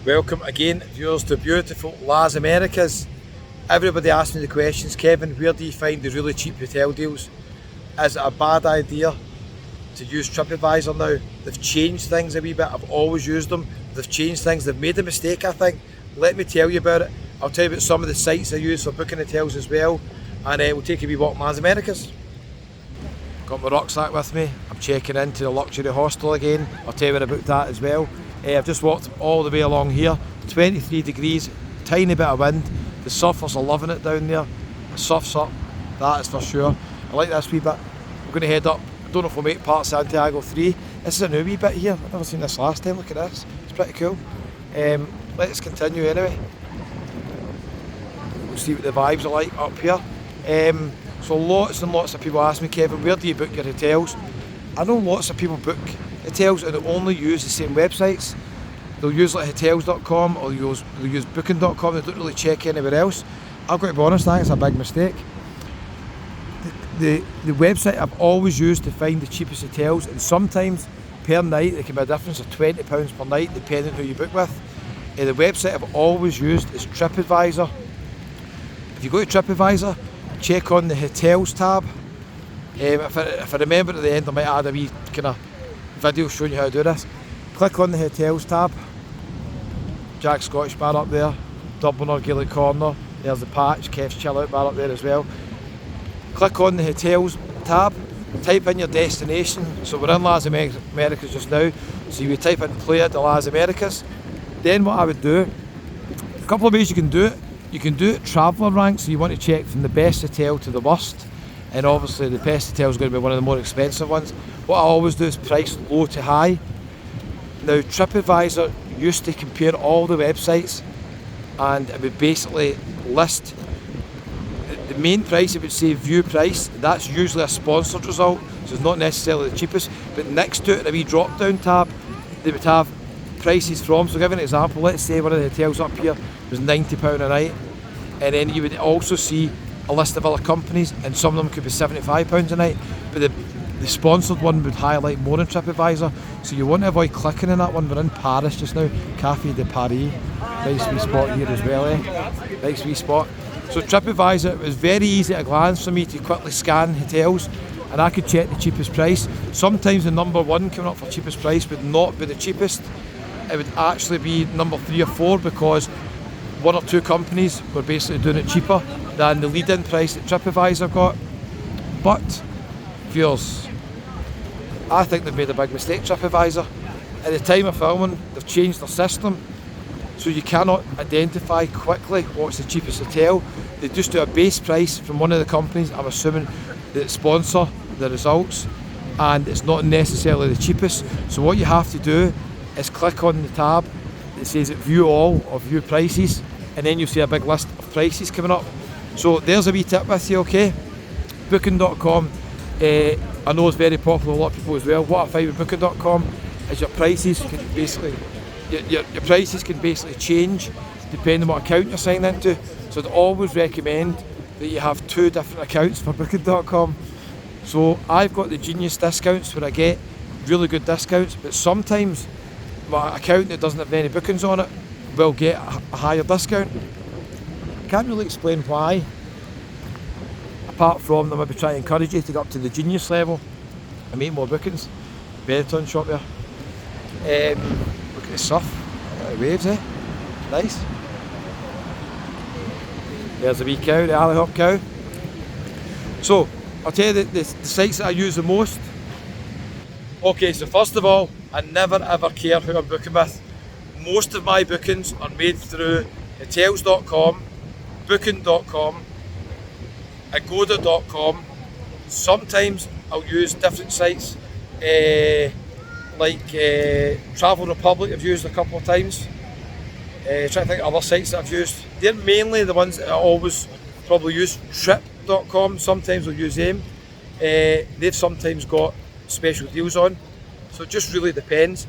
Welcome again, viewers, to beautiful Las Americas. Everybody asks me the questions, Kevin, where do you find the really cheap hotel deals? Is it a bad idea to use TripAdvisor now? They've changed things a wee bit. I've always used them. They've changed things. They've made a mistake, I think. Let me tell you about it. I'll tell you about some of the sites I use for booking hotels as well, and we'll take a wee walk in Las Americas. Got my rucksack with me. I'm checking into the luxury hostel again. I'll tell you where I booked that as well. I've just walked all the way along here. 23 degrees, tiny bit of wind. The surfers are loving it down there. The surf's up, that is for sure. I like this wee bit. We're going to head up. I don't know if we'll make part of Santiago 3. This is a new wee bit here. I've never seen this last time. Look at this. It's pretty cool. Let's continue anyway. We'll see what the vibes are like up here. So lots and lots of people ask me, Kevin, where do you book your hotels? I know lots of people book hotels and they only use the same websites. They'll use like hotels.com or they'll use booking.com. They don't really check anywhere else. I've got to be honest, I think it's a big mistake. The website I've always used to find the cheapest hotels, and sometimes per night there can be a difference of £20 per night depending who you book with. The website I've always used is TripAdvisor. If you go to TripAdvisor, check on the hotels tab. If I remember at the end, I might add a wee kind of video showing you how to do this. Click on the hotels tab. Jack Scottish bar up there, Dubliner Gaelic Corner, there's the Patch, Kev's Chill Out bar up there as well. Click on the hotels tab, type in your destination. So we're in Las Americas just now, so you would type in Playa de Las Americas. Then what I would do, a couple of ways you can do it. You can do it traveller rank, so you want to check from the best hotel to the worst, and obviously the best hotel is going to be one of the more expensive ones. What I always do is price low to high. Now TripAdvisor used to compare all the websites and it would basically list the main price. It would say view price. That's usually a sponsored result, so it's not necessarily the cheapest, but next to it in a wee drop down tab they would have prices from. So I'll give you an example. Let's say one of the hotels up here was £90 a night, and then you would also see a list of other companies, and some of them could be £75 a night, but the sponsored one would highlight more in TripAdvisor, so you want to avoid clicking on that one. We're in Paris just now, Café de Paris, nice wee spot here as well, nice wee spot. So TripAdvisor, it was very easy at a glance for me to quickly scan hotels and I could check the cheapest price. Sometimes the number one coming up for cheapest price would not be the cheapest, it would actually be number 3 or 4 because one or two companies were basically doing it cheaper than the lead-in price that TripAdvisor got. But viewers, I think they've made a big mistake, TripAdvisor. At the time of filming, they've changed their system, so you cannot identify quickly what's the cheapest hotel. They just do a base price from one of the companies, I'm assuming, that sponsor the results, and it's not necessarily the cheapest. So what you have to do is click on the tab that says view all or view prices, and then you'll see a big list of prices coming up. So there's a wee tip with you, okay? Booking.com, I know it's very popular with a lot of people as well. What I find with Booking.com is your prices can basically your prices can basically change depending on what account you're signed into. So I'd always recommend that you have 2 different accounts for Booking.com. So I've got the Genius discounts where I get really good discounts, but sometimes my account that doesn't have any bookings on it will get a higher discount. Can't really explain why, apart from them maybe trying to encourage you to go up to the Genius level and make more bookings. Benetton shop there. Look at the surf, the waves, nice. There's a wee cow, the alley hop cow. So I'll tell you the sites that I use the most. Okay, so first of all, I never ever care who I'm booking with. Most of my bookings are made through hotels.com, booking.com, agoda.com. Sometimes I'll use different sites like Travel Republic I've used a couple of times. Trying to think of other sites that I've used. They're mainly the ones that I always probably use. Trip.com, sometimes I'll use them. They've sometimes got special deals on, so it just really depends.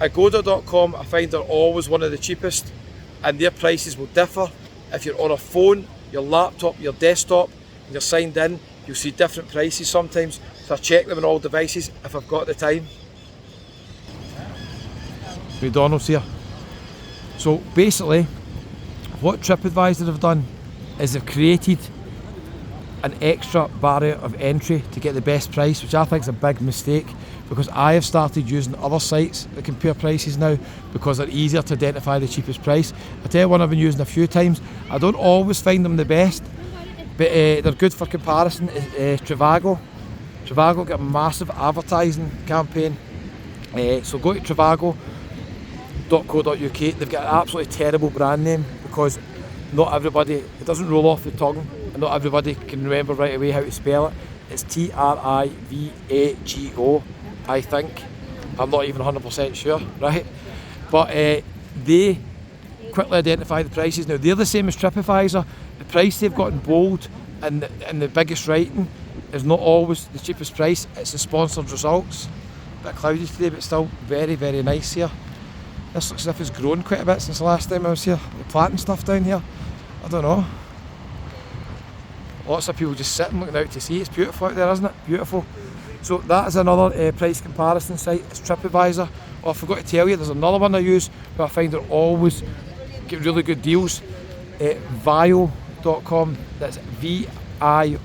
Agoda.com I find are always one of the cheapest, and their prices will differ. If you're on a phone, your laptop, your desktop, and you're signed in, you'll see different prices sometimes, so I check them on all devices if I've got the time. McDonald's here. So basically, what TripAdvisor have done is they've created an extra barrier of entry to get the best price, which I think is a big mistake, because I have started using other sites that compare prices now because they're easier to identify the cheapest price. I tell you one I've been using a few times. I don't always find them the best, but they're good for comparison. Trivago. Trivago got a massive advertising campaign. So go to trivago.co.uk. They've got an absolutely terrible brand name because not everybody, it doesn't roll off the tongue, and not everybody can remember right away how to spell it. It's Trivago, I think. I'm not even 100% sure, right? But they quickly identify the prices. Now they're the same as TripAdvisor. The price they've got in bold and the biggest writing is not always the cheapest price. It's the sponsored results. A bit cloudy today, but still very, very nice here. This looks as if it's grown quite a bit since the last time I was here. They're planting stuff down here. I don't know. Lots of people just sitting looking out to sea. It's beautiful out there, isn't it? Beautiful. So that is another price comparison site. It's TripAdvisor. Oh, I forgot to tell you, there's another one I use who I find are always get really good deals. Vio.com. That's VIO.com,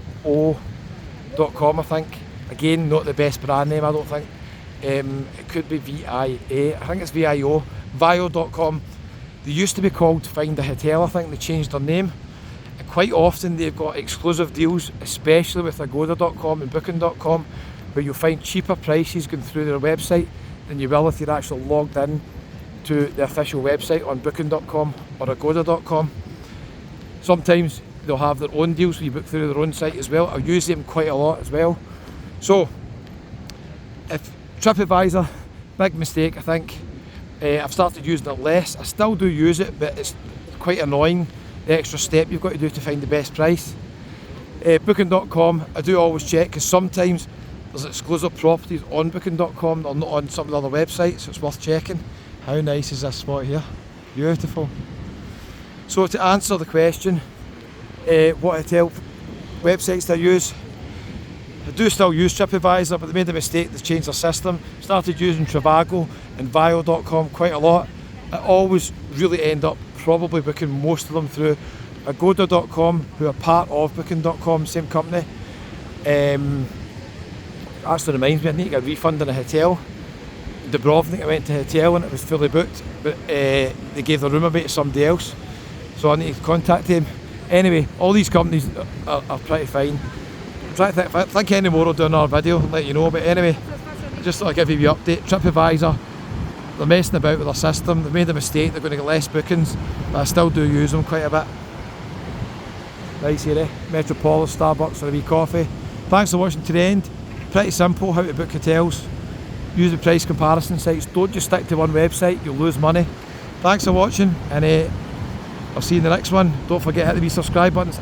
I think. Again, not the best brand name, I don't think. It could be VIA. I think it's VIO. Vio.com. They used to be called Find a Hotel, I think. They changed their name. And quite often they've got exclusive deals, especially with Agoda.com and Booking.com, where you'll find cheaper prices going through their website than you will if you're actually logged in to the official website on Booking.com or Agoda.com. Sometimes they'll have their own deals where you book through their own site as well. I use them quite a lot as well. So, if TripAdvisor, big mistake I think. I've started using it less. I still do use it, but it's quite annoying, the extra step you've got to do to find the best price. Booking.com, I do always check, because sometimes there's exclusive properties on Booking.com that are not on some of the other websites, so it's worth checking. How nice is this spot here? Beautiful. So to answer the question, what hotel websites do I use? I do still use TripAdvisor, but they made a mistake. They changed their system. Started using Trivago and Vio.com quite a lot. I always really end up probably booking most of them through Agoda.com, who are part of Booking.com, same company. Actually reminds me, I need to get a refund in a hotel. Dubrovnik, I went to a hotel and it was fully booked, but they gave the room away to somebody else, so I need to contact them. Anyway, all these companies are pretty fine. I think any more I'll do another video and let you know, but anyway, just thought I'd give you the update. TripAdvisor, they're messing about with their system. They've made a mistake, they're going to get less bookings, but I still do use them quite a bit. Nice here, eh? Metropolis, Starbucks for a wee coffee. Thanks for watching to the end. Pretty simple how to book hotels. Use the price comparison sites. Don't just stick to one website, you'll lose money. Thanks for watching, and I'll see you in the next one. Don't forget to hit the wee subscribe button. It's